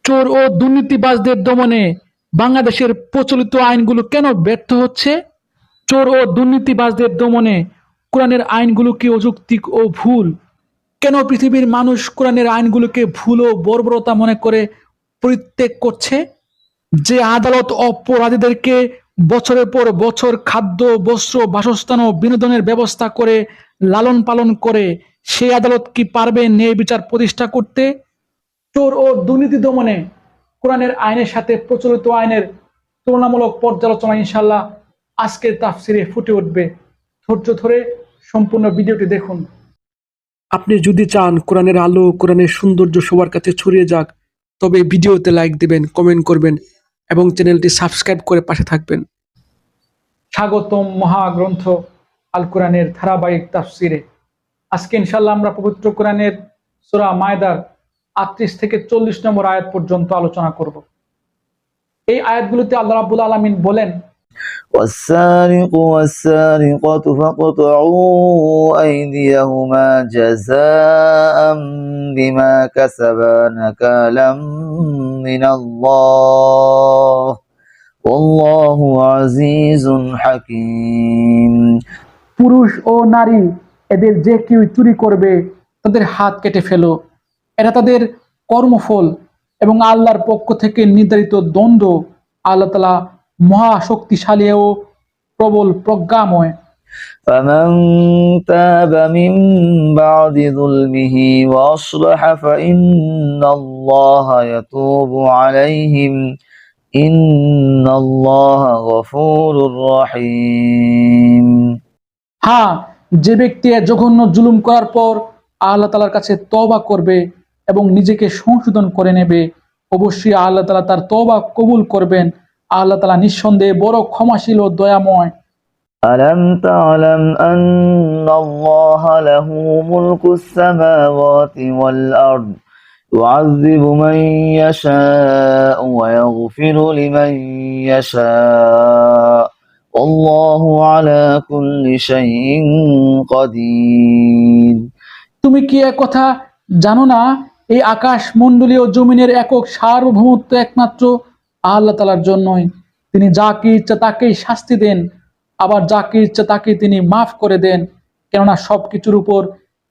চোর ও দুর্নীতিবাজদের দমনে বাংলাদেশের প্রচলিত আইনগুলো কেন ব্যর্থ হচ্ছে? চোর ও দুর্নীতিবাজদের দমনে কোরআনের আইনগুলো কি অযৌক্তিক ও ভুল? কেন পৃথিবীর মানুষ কোরআনের আইনগুলোকে ভুল ও বর্বরতা মনে করে পরিত্যাগ করছে? যে আদালত অপরাধীদেরকে বছরের পর বছর খাদ্য, বস্ত্র, বাসস্থান ও বিনোদনের ব্যবস্থা করে লালন পালন করে, সেই আদালত কি পারবে ন্যায় বিচার প্রতিষ্ঠা করতে? চোর ও দুর্নীতি দমনে কোরআনের আইনের সাথে প্রচলিত আইনের তুলনামূলক পর্যালোচনা ইনশাআল্লাহ আজকের তাফসিরে ফুটে উঠবে। ধৈর্য ধরে সম্পূর্ণ ভিডিওটি দেখুন। আপনি যদি চান কোরআনের আলো, কোরআনের সৌন্দর্য সবার কাছে ছড়িয়ে যাক, তবে ভিডিওতে লাইক দিবেন, কমেন্ট করবেন এবং চ্যানেলটি সাবস্ক্রাইব করে পাশে থাকবেন। স্বাগতম মহাগ্রন্থ আল কোরআনের ধারাবাহিক তাফসিরে। আজকে ইনশাআল্লাহ আমরা পবিত্র কোরআনের সূরা মায়দার ৩৮ থেকে ৪০ নম্বর আয়াত পর্যন্ত আলোচনা করব। এই আয়াতগুলোতে আল্লাহ রাব্বুল আলামিন বলেন, والسارق والسارقة فاقطعوا أيديهما جزاء بما كسبا نكالا من الله والله عزيز حكيم। পুরুষ ও নারী এদের যে কেউ চুরি করবে তাদের হাত কেটে ফেলো, এটা তাদের কর্মফল এবং আল্লাহর পক্ষ থেকে নির্ধারিত দণ্ড। আল্লাহ তাআলা মহাশক্তিশালী ও প্রবল প্রজ্ঞাময়। فمن تاب من بعد ظلمه وأصلح فإن الله يتوب عليهم إن الله غفور رحيم। হ্যাঁ, যে ব্যক্তি জঘন্য জুলুম করার পর আল্লাহ তাআলার কাছে তওবা করবে এবং নিজেকে সংশোধন করে নেবে, অবশ্যই আল্লাহ তাআলা তার তওবা কবুল করবেন। আল্লাহ তাআলা নিঃসন্দেহে বড় ক্ষমাশীল ও দয়াময়। ألم تعلم أن الله له ملك السماوات والأرض يعذب من يشاء ويغفر لمن يشاء والله على كل شيء قدير। তুমি কি কথা জানো না, এই আকাশ মণ্ডলী ও জমিনের একক সার্বভৌমত্ব একমাত্র আল্লাহ তাআলার জন্যই। তিনি যাকে ইচ্ছা তাকেই শাস্তি দেন, আবার যাকে ইচ্ছা তাকে তিনি মাফ করে দেন, কেননা সবকিছুর উপর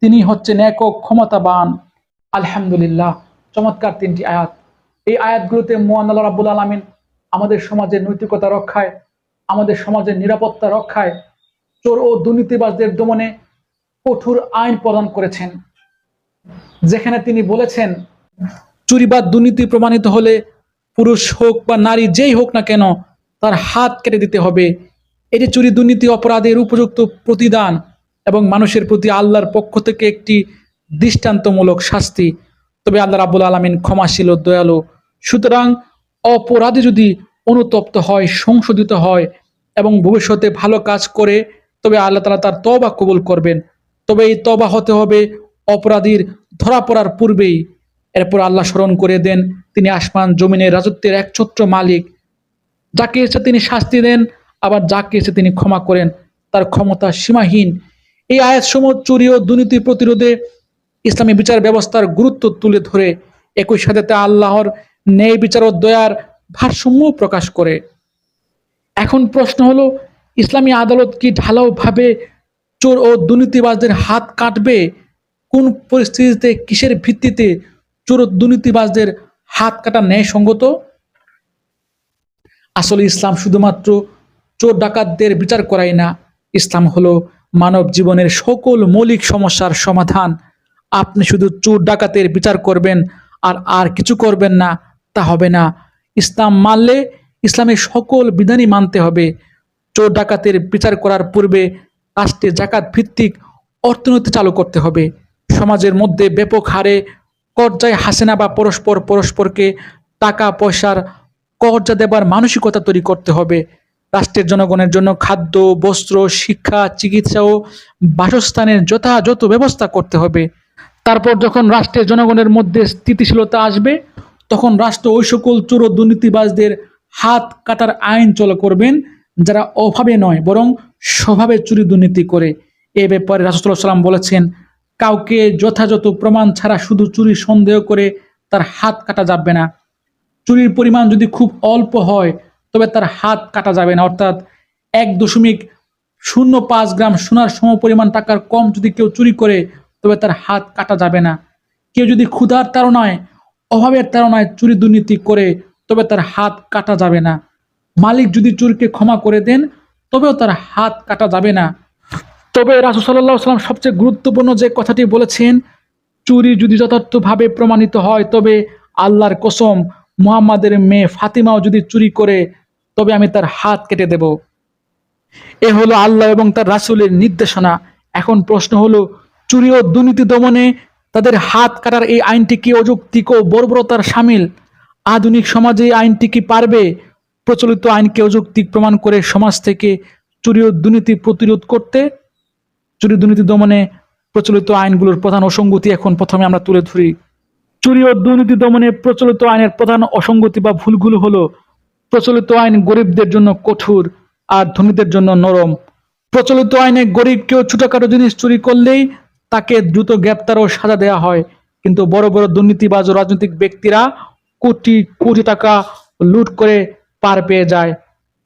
তিনি হচ্ছেন একক ক্ষমতাবান। আলহামদুলিল্লাহ। চমৎকার তিনটি আয়াত। এই আয়াতগুলোতে মহান আল্লাহ রাব্বুল আলামিন আমাদের সমাজের নৈতিকতা রক্ষায়, আমাদের সমাজের নিরাপত্তা রক্ষায়, চোর ও দুর্নীতিবাজদের দমনে কঠোর আইন প্রদান করেছেন। যেখানে তিনি বলেছেন, চুরি বা দুর্নীতি প্রমাণিত হলে পুরুষ হোক বা নারী যেই হোক না কেন তার হাত কেটে দিতে হবে। এটি চুরি দুর্নীতি অপরাধের উপযুক্ত প্রতিদান এবং মানুষের প্রতি আল্লাহর পক্ষ থেকে একটি দৃষ্টান্তমূলক শাস্তি। তবে আল্লাহ রাব্বুল আলামিন ক্ষমাশীল ও দয়ালু। সুতরাং অপরাধী যদি অনুতপ্ত হয়, সংশোধিত হয় এবং ভবিষ্যতে ভালো কাজ করে, তবে আল্লাহ তাআলা তার তওবা কবুল করবেন। তবে এই তওবা হতে হবে অপরাধীর ধরা পড়ার পূর্বেই। এরপর আল্লাহ স্মরণ করে দেন তিনি আসমান জমিনের রাজত্বের একছত্র মালিক। যাকে ইচ্ছা তিনি শাস্তি দেন, আবার যাকে ইচ্ছা তিনি ক্ষমা করেন। তার ক্ষমতা সীমাহীন। এই আয়াতসমূহ চুরি ও দুর্নীতি প্রতিরোধে ইসলামী বিচার ব্যবস্থার গুরুত্ব তুলে ধরে, একই সাথে তা আল্লাহর ন্যায় বিচার ও দয়ার ভারসাম্য প্রকাশ করে। এখন প্রশ্ন হলো, ইসলামী আদালত কি ঢালাওভাবে চোর ও দুর্নীতিবাজদের হাত কাটবে? কোন পরিস্থিতিতে, কিসের ভিত্তিতে চোর ও দুর্নীতিবাজদের হাত কাটা ন্যায়সঙ্গত? আসলে ইসলাম শুধুমাত্র চোর ডাকাতদের বিচার করায় না। ইসলাম হলো মানব জীবনের সকল মৌলিক সমস্যার সমাধান। আপনি শুধু চোর ডাকাতের বিচার করবেন আর আর কিছু করবেন না, তা হবে না। ইসলাম মানলে ইসলামের সকল বিধানই মানতে হবে। চোর ডাকাতের বিচার করার পূর্বে রাষ্ট্রে জাকাত ভিত্তিক অর্থনীতি চালু করতে হবে। সমাজের মধ্যে ব্যাপক হারে কর্জায় হাসিনা বা পরস্পরকে টাকা পয়সার কর্জা দেবার মানসিকতা তৈরি করতে হবে। রাষ্ট্রের জনগণের জন্য খাদ্য, বস্ত্র, শিক্ষা, চিকিৎসা ও বাসস্থানের যথাযথ ব্যবস্থা করতে হবে। তারপর যখন রাষ্ট্রের জনগণের মধ্যে স্থিতিশীলতা আসবে, তখন রাষ্ট্র ওই সকল চোর ও দুর্নীতিবাজদের হাত কাটার আইন চালু করবেন যারা অভাবে নয় বরং স্বভাবে চুরি দুর্নীতি করে। এ ব্যাপারে রাসূলুল্লাহ সাল্লাল্লাহু আলাইহি ওয়াসাল্লাম বলেছেন, কাউকে যথাযথ প্রমাণ ছাড়া শুধু চুরি সন্দেহ করে তার হাত কাটা যাবে না। চুরির পরিমাণ যদি খুব অল্প হয় তবে তার হাত কাটা যাবে না, অর্থাৎ 1.05 গ্রাম সোনার সমপরিমাণ টাকার কম যদি কেউ চুরি করে তবে তার হাত কাটা যাবে না। কেউ যদি ক্ষুধার তাড়নায়, অভাবের তাড়নায় চুরি দুর্নীতি করে তবে তার হাত কাটা যাবে না। মালিক যদি চোরকে ক্ষমা করে দেন তবেও তার হাত কাটা যাবে না। তবে রাসূল সাল্লাল্লাহু আলাইহি ওয়াসাল্লাম সবচেয়ে গুরুত্বপূর্ণ যে কথাটি বলেছেন, চুরি যদি যথার্থভাবে প্রমাণিত হয় তবে আল্লাহর কসম, মুহাম্মাদের মেয়ে ফাতিমাও যদি চুরি করে তবে আমি তার হাত কেটে দেব। এ হলো আল্লাহ এবং তার রাসূলের নির্দেশনা। এখন প্রশ্ন হলো, চুরি ও দুর্নীতি দমনে তাদের হাত কাটার এই আইনটি কি অযৌক্তিক ও বর্বরতার শামিল? আধুনিক সমাজে এই আইনটি কি পারবে প্রচলিত আইনকে অযৌক্তিক প্রমাণ করে সমাজ থেকে চুরি ও দুর্নীতি প্রতিরোধ করতে? চুরি দুর্নীতি দমনে প্রচলিত আইনগুলোর প্রধান অসঙ্গতি এখন প্রথমে আমরা তুলে ধরি। চুরি ও দুর্নীতি দমনে প্রচলিত আইনের প্রধান অসঙ্গতি বা ভুলগুলো হলো, প্রচলিত আইন গরিবদের জন্য কঠোর আর ধনীদের জন্য নরম। প্রচলিত আইনে গরিব কেউ ছোটখাটো জিনিস চুরি করলেই তাকে দ্রুত গ্রেপ্তার ও সাজা দেওয়া হয়, কিন্তু বড় বড় দুর্নীতিবাজ ও রাজনৈতিক ব্যক্তিরা কোটি কোটি টাকা লুট করে পার পেয়ে যায়,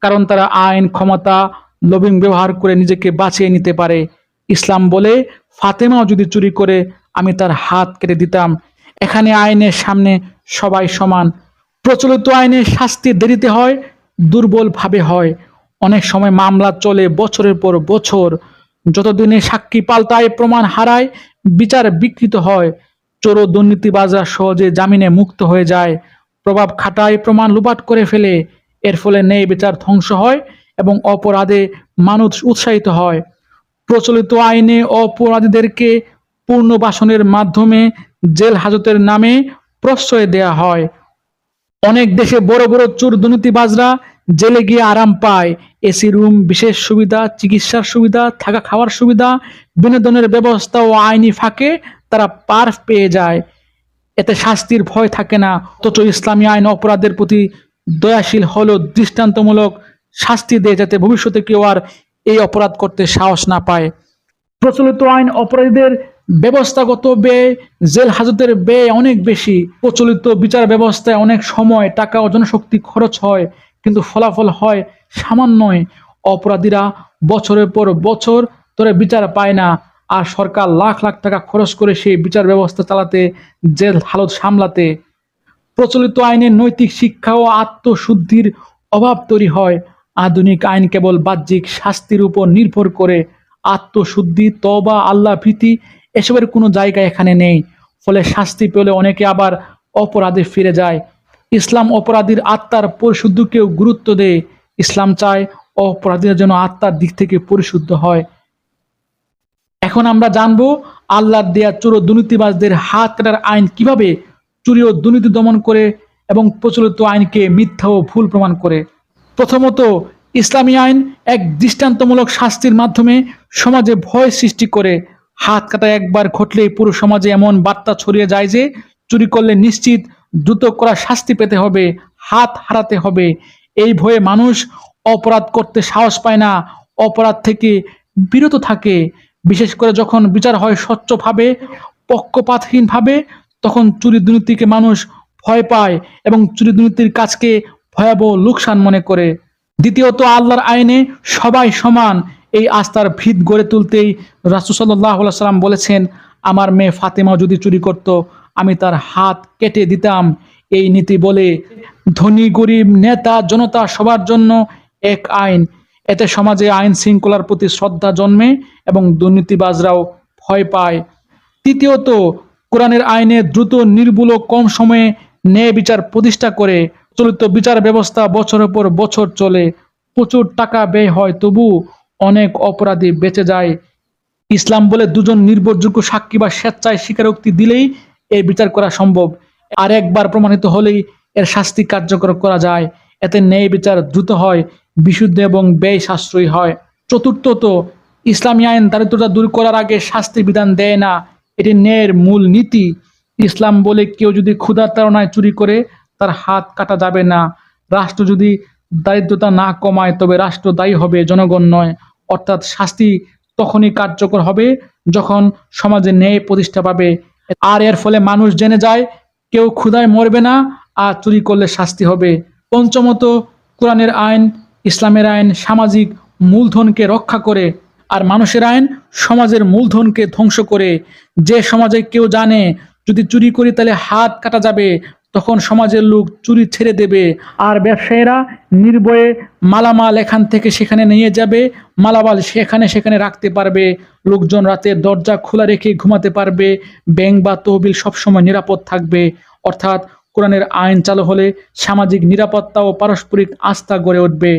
কারণ তারা আইন, ক্ষমতা, লবিং ব্যবহার করে নিজেকে বাঁচিয়ে নিতে পারে। ইসলাম বলে, ফাতেমাও যদি চুরি করে আমি তার হাত কেটে দিতাম। এখানে আইনের সামনে সবাই সমান। প্রচলিত আইনে শাস্তি দেরিতে হয়, দুর্বলভাবে হয়। অনেক সময় মামলা চলে বছরের পর বছর। যতদিনে সাক্ষী পাল্টায়, প্রমাণ হারায়, বিচার বিকৃত হয়। চোর ও দুর্নীতিবাজরা সহজে জামিনে মুক্ত হয়ে যায়, প্রভাব খাটায়, প্রমাণ লোপাট করে ফেলে। এর ফলে ন্যায় বিচার ধ্বংস হয় এবং অপরাধে মানুষ উৎসাহিত হয়। প্রচলিত আইনে অপরাধীদেরকে পুনর্বাসনের মাধ্যমে জেল হাজতের নামে প্রশ্রয় দেয়া হয়। অনেক দেশে বড় বড় চোর দুর্নীতিবাজরা জেলে গিয়ে আরাম পায়। এসি রুম, বিশেষ সুবিধা, চিকিৎসার সুবিধা, থাকা খাওয়ার সুবিধা, বিনোদনের ব্যবস্থা ও আইনি ফাঁকে তারা পার পেয়ে যায়। এতে শাস্তির ভয় থাকে না। অথচ ইসলামী আইন অপরাধের প্রতি দয়াশীল হলেও দৃষ্টান্তমূলক শাস্তি দেয়, যাতে ভবিষ্যতে কেউ আর এই অপরাধ করতে সাহস না পায়। প্রচলিত আইন অপরাধীদের ব্যবস্থাগত ব্যয়, জেল হাজতের ব্যয় অনেক বেশি। প্রচলিত বিচার ব্যবস্থায় অনেক সময়, টাকা ও জনশক্তি খরচ হয়, কিন্তু ফলাফল হয় সামান্যই। অপরাধীরা বছরের পর বছর ধরে বিচার পায় না, আর সরকার লাখ লাখ টাকা খরচ করে সেই বিচার ব্যবস্থা চালাতে, জেল হাজত সামলাতে। প্রচলিত আইনে নৈতিক শিক্ষা ও আত্মশুদ্ধির অভাব তৈরি হয়। আধুনিক আইন কেবল বাহ্যিক শাস্তির উপর নির্ভর করে। আত্মশুদ্ধি, তওবা, আল্লাহ ভীতি এসবের কোনো জায়গা এখানে নেই। ফলে শাস্তি পেলে অনেকে আবার অপরাধে ফিরে যায়। ইসলাম অপরাধীর আত্মার পরিশুদ্ধিকেও গুরুত্ব দেয়। ইসলাম চায় অপরাধীরা যেন আত্মার দিক থেকে পরিশুদ্ধ হয়। এখন আমরা জানবো আল্লাহর দেয়া চোর ও দুর্নীতিবাজদের হাত কাটার আইন কিভাবে চুরি ও দুর্নীতি দমন করে এবং প্রচলিত আইনকে মিথ্যা ও ভুল প্রমাণ করে। প্রথমত, ইসলামী আইন এক দৃষ্টান্তমূলক শাস্তির মাধ্যমে সমাজে ভয় সৃষ্টি করে। হাত কাটা একবার ঘটলেই পুরো সমাজে এমন বার্তা ছড়িয়ে যায় যে চুরি করলে নিশ্চিত দ্রুত করা শাস্তি পেতে হবে, হাত হারাতে হবে। এই ভয়ে মানুষ অপরাধ করতে সাহস পায় না, অপরাধ থেকে বিরত থাকে। বিশেষ করে যখন বিচার হয় স্বচ্ছভাবে, পক্ষপাতহীনভাবে, তখন চুরি দুর্নীতিকে মানুষ ভয় পায় এবং চুরি দুর্নীতির কাজকে ভয়াবহ লোকসান মনে করে। দ্বিতীয়ত, আল্লাহর আইনে সবাই সমান, এই আস্থার ভিত গড়ে তুলতেই রাসূল সাল্লাল্লাহু আলাইহি ওয়াসাল্লাম বলেছেন, আমার মেয়ে ফাতেমা যদি চুরি করত আমি তার হাত কেটে দিতাম। এই নীতি বলে ধনী গরিব, নেতা জনতা সবার জন্য এক আইন। এতে সমাজে আইন শৃঙ্খলার প্রতি শ্রদ্ধা জন্মে এবং দুর্নীতিবাজরাও ভয় পায়। তৃতীয়ত, কোরআনের আইনে দ্রুত, নির্ভুল ও কম সময়ে ন্যায় বিচার প্রতিষ্ঠা করে। চলিত বিচার ব্যবস্থা বছরের পর বছর চলে, প্রচুর টাকা ব্যয় হয়, তবু অনেক অপরাধী বেঁচে যায়। ইসলাম বলে দুজন নির্ভরযোগ্য সাক্ষী বা স্বেচ্ছায় স্বীকারোক্তি দিলেই এই বিচার করা সম্ভব, আর একবার প্রমাণিত হলেই এর শাস্তি কার্যকর করা যায়। এতে ন্যায় বিচার দ্রুত হয়, বিশুদ্ধ এবং ব্যয় সাশ্রয়ী হয়। চতুর্থত, ইসলামী আইন দারিদ্রতা দূর করার আগে শাস্তির বিধান দেয় না, এটি ন্যায়ের মূল নীতি। ইসলাম বলে, কেউ যদি ক্ষুধার তাড়নায় চুরি করে তার হাত কাটা যাবে না। রাষ্ট্র যদি দারিদ্রতা না কমায় তবে রাষ্ট্র দায়ী হবে, জনগণ নয়। অর্থাৎ শাস্তি তখনই কার্যকর হবে যখন সমাজে ন্যায় প্রতিষ্ঠা পাবে। আর এর ফলে মানুষ জেনে যায় কেউ ক্ষুধায় মরবে না, আর চুরি করলে শাস্তি হবে। পঞ্চমত, কোরআনের আইন, ইসলামের আইন সামাজিক মূলধনকে রক্ষা করে, আর মানুষের আইন সমাজের মূলধনকে ধ্বংস করে। যে সমাজে কেউ জানে যদি চুরি করি তাহলে হাত কাটা যাবে, তখন সমাজের লোক চুরি ছেড়ে দেবে, আর ব্যবসায়ীরা নির্ভয়ে মালামাল এখান থেকে সেখানে নিয়ে যাবে, মালামাল সেখানে সেখানে রাখতে পারবে, লোকজন রাতে দরজা খোলা রেখে ঘুমাতে পারবে, ব্যাংক বা তহবিল সবসময় নিরাপদ থাকবে। অর্থাৎ কোরআনের আইন চালু হলে সামাজিক নিরাপত্তা ও পারস্পরিক আস্থা গড়ে উঠবে,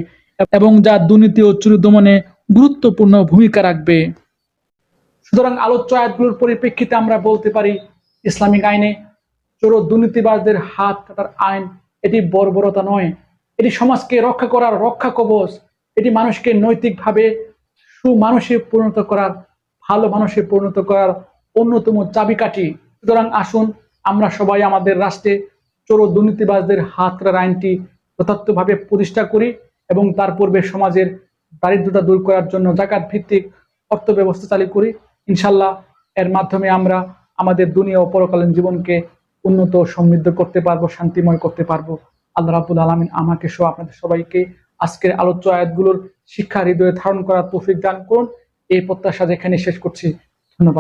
এবং যা দুর্নীতি ও চুরি দমনে গুরুত্বপূর্ণ ভূমিকা রাখবে। সুতরাং আলোচ্য আয়াতগুলোর পরিপ্রেক্ষিতে আমরা বলতে পারি, ইসলামিক আইনে চোর ও দুর্নীতিবাজদের হাত কাটার আইন এটি বর্বরতা নয়, এটি সমাজকে রক্ষা করার রক্ষা কবচ, এটি মানুষকে নৈতিকভাবে সুমানুষে পরিণত করার, ভালো মানুষে পরিণত করার অন্যতম চাবিকাঠি। সুতরাং আসুন আমরা সবাই আমাদের রাষ্ট্রে চোর ও দুর্নীতিবাজদের হাত কাটার আইনটি যথার্থভাবে প্রতিষ্ঠা করি, এবং তার পূর্বে সমাজের দারিদ্রতা দূর করার জন্য জাকাত ভিত্তিক অর্থ ব্যবস্থা চালু করি। ইনশাল্লাহ এর মাধ্যমে আমরা আমাদের দুনিয়া ও পরকালীন জীবনকে উন্নত ও সমৃদ্ধ করতে পারবো, শান্তিময় করতে পারবো। আল্লাহ রাব্বুল আলামিন আমাকে সহ আপনাদের সবাইকে আজকের আলোচ্য আয়াতগুলোর শিক্ষা হৃদয়ে ধারণ করার তৌফিক দান করুন, এই প্রত্যাশা যেখানে শেষ করছি। ধন্যবাদ।